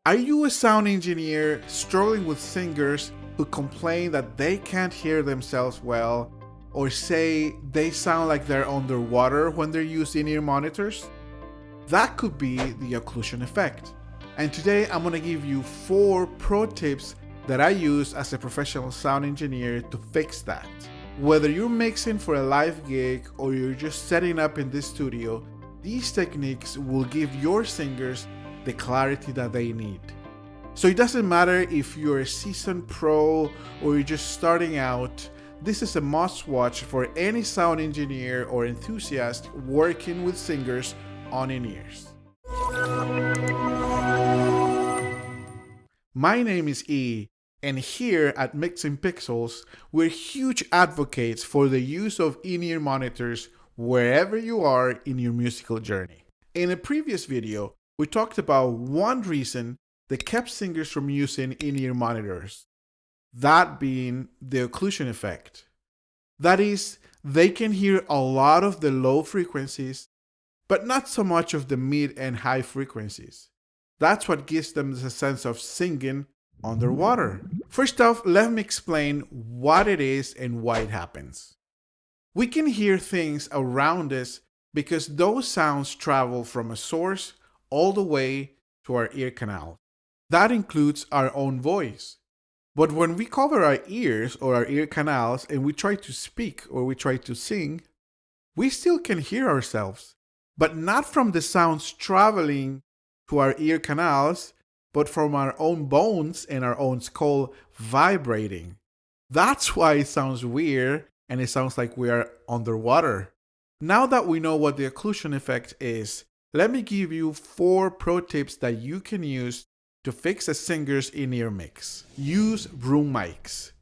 Are you a sound engineer struggling with singers who complain that they can't hear themselves well or say they sound like they're underwater when they're using ear monitors? That could be the occlusion effect. And today I'm going to give you 4 pro tips that I use as a professional sound engineer to fix that. Whether you're mixing for a live gig or you're just setting up in this studio, these techniques will give your singers the clarity that they need. So it doesn't matter if you're a seasoned pro or you're just starting out, this is a must watch for any sound engineer or enthusiast working with singers on in-ears. My name is E, and here at Mixing Pixels, we're huge advocates for the use of in-ear monitors wherever you are in your musical journey. In a previous video, we talked about one reason that kept singers from using in-ear monitors, that being the occlusion effect. That is, they can hear a lot of the low frequencies, but not so much of the mid and high frequencies. That's what gives them the sense of singing underwater. First off, let me explain what it is and why it happens. We can hear things around us because those sounds travel from a source all the way to our ear canal. That includes our own voice. But when we cover our ears or our ear canals and we try to speak or we try to sing, we still can hear ourselves, but not from the sounds traveling to our ear canals, but from our own bones and our own skull vibrating. That's why it sounds weird and it sounds like we are underwater. Now that we know what the occlusion effect is, let me give you 4 pro tips that you can use to fix a singer's in-ear mix. Use room mics.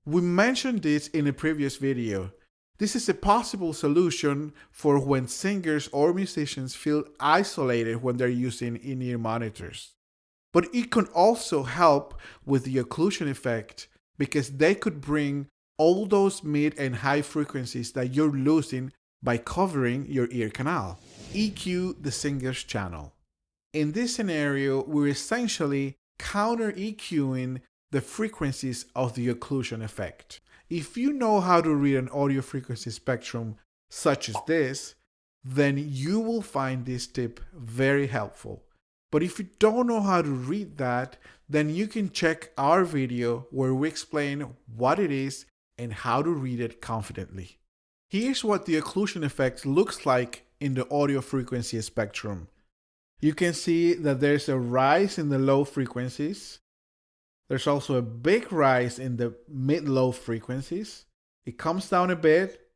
We mentioned this in a previous video. This is a possible solution for when singers or musicians feel isolated when they're using in-ear monitors. But it can also help with the occlusion effect because they could bring all those mid and high frequencies that you're losing by covering your ear canal. EQ the singer's channel. In this scenario, we're essentially counter-EQing the frequencies of the occlusion effect. If you know how to read an audio frequency spectrum such as this, then you will find this tip very helpful. But if you don't know how to read that, then you can check our video where we explain what it is and how to read it confidently. Here's what the occlusion effect looks like in the audio frequency spectrum. You can see that there's a rise in the low frequencies. There's also a big rise in the mid-low frequencies. It comes down a bit.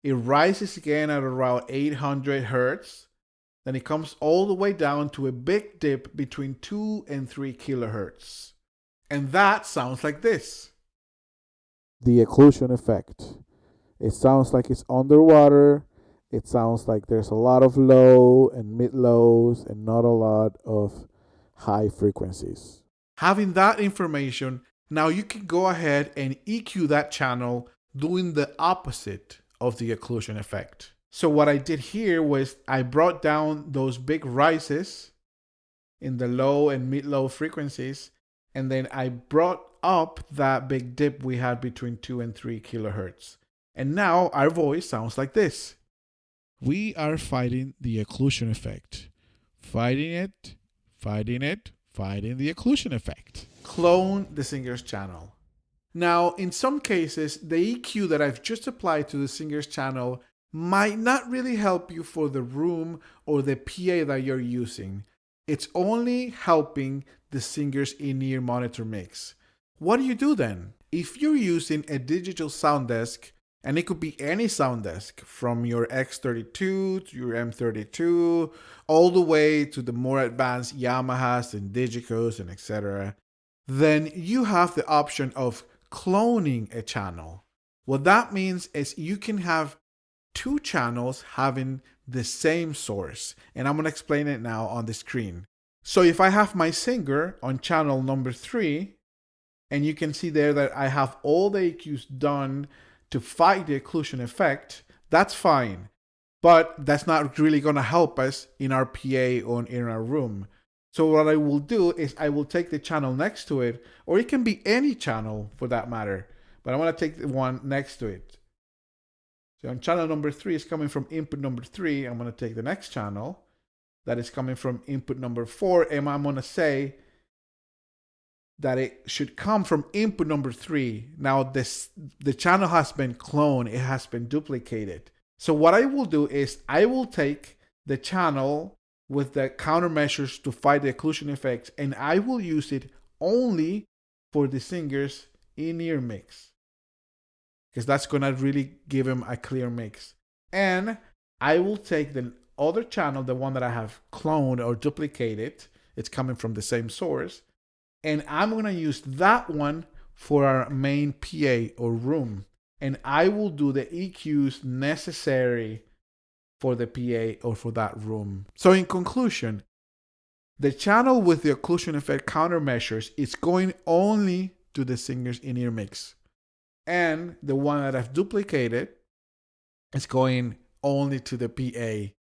It rises again at around 800 Hertz. Then it comes all the way down to a big dip between 2 and 3 kilohertz. And that sounds like this. The occlusion effect. It sounds like it's underwater. It sounds like there's a lot of low and mid lows and not a lot of high frequencies. Having that information, now you can go ahead and EQ that channel doing the opposite of the occlusion effect. So what I did here was I brought down those big rises in the low and mid-low frequencies, and then I brought up that big dip we had between 2 and 3 kilohertz. And now our voice sounds like this. We are fighting the occlusion effect. Fighting it, fighting it, fighting the occlusion effect. Clone the singer's channel. Now, in some cases, the EQ that I've just applied to the singer's channel might not really help you for the room or the PA that you're using. It's only helping the singer's in-ear monitor mix. What do you do then? If you're using a digital sound desk, and it could be any sound desk from your X32 to your M32, all the way to the more advanced Yamahas and Digicos and etc., then you have the option of cloning a channel. What that means is you can have 2 channels having the same source. And I'm going to explain it now on the screen. So if I have my singer on channel number 3, and you can see there that I have all the EQs done to fight the occlusion effect, that's fine. But that's not really going to help us in our PA or in our room. So what I will do is I will take the channel next to it, or it can be any channel for that matter, but I want to take the one next to it. So on channel number 3 is coming from input number 3. I'm going to take the next channel that is coming from input number 4, and I'm going to say that it should come from input number 3. Now the channel has been cloned, it has been duplicated. So what I will do is I will take the channel with the countermeasures to fight the occlusion effects, and I will use it only for the singer's in-ear mix, because that's gonna really give him a clear mix. And I will take the other channel, the one that I have cloned or duplicated, it's coming from the same source, and I'm gonna use that one for our main PA or room. And I will do the EQs necessary for the PA or for that room. So in conclusion, the channel with the occlusion effect countermeasures is going only to the singer's in-ear mix. And the one that I've duplicated is going only to the PA.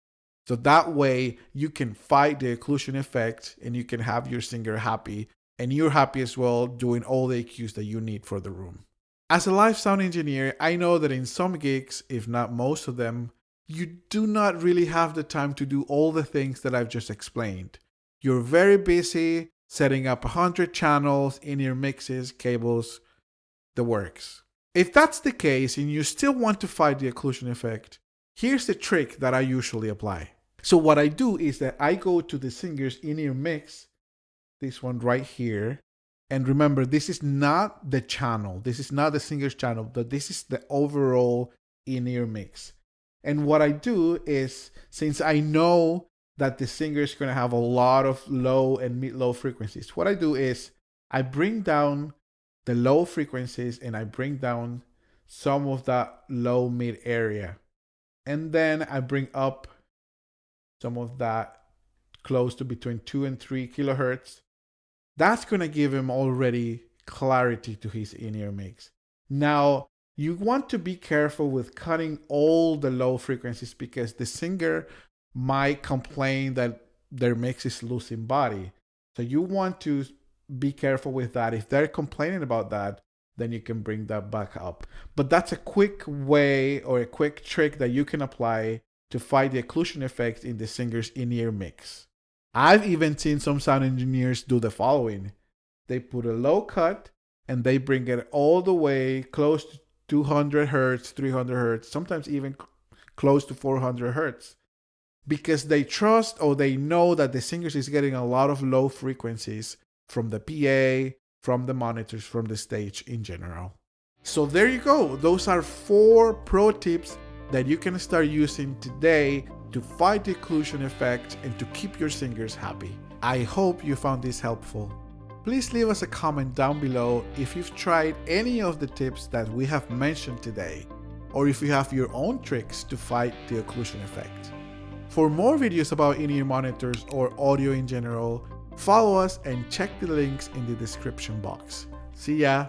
So that way you can fight the occlusion effect and you can have your singer happy, and you're happy as well doing all the EQs that you need for the room. As a live sound engineer, I know that in some gigs, if not most of them, you do not really have the time to do all the things that I've just explained. You're very busy setting up 100 channels, in-ear mixes, cables, the works. If that's the case and you still want to fight the occlusion effect, here's the trick that I usually apply. So what I do is that I go to the singer's in-ear mix, this one right here. And remember, this is not the channel. This is not the singer's channel, but this is the overall in-ear mix. And what I do is, since I know that the singer is going to have a lot of low and mid-low frequencies, what I do is I bring down the low frequencies and I bring down some of that low mid area. And then I bring up some of that close to between 2 and 3 kilohertz. That's going to give him already clarity to his in-ear mix. Now, you want to be careful with cutting all the low frequencies, because the singer might complain that their mix is losing body. So you want to be careful with that. If they're complaining about that, then you can bring that back up. But that's a quick way or a quick trick that you can apply to fight the occlusion effect in the singer's in-ear mix. I've even seen some sound engineers do the following. They put a low cut and they bring it all the way close to 200 hertz, 300 hertz, sometimes even close to 400 hertz, because they trust or they know that the singer is getting a lot of low frequencies from the PA, from the monitors, from the stage in general. So there you go. Those are 4 pro tips that you can start using today to fight the occlusion effect and to keep your singers happy. I hope you found this helpful. Please leave us a comment down below if you've tried any of the tips that we have mentioned today, or if you have your own tricks to fight the occlusion effect. For more videos about in-ear monitors or audio in general, follow us and check the links in the description box. See ya!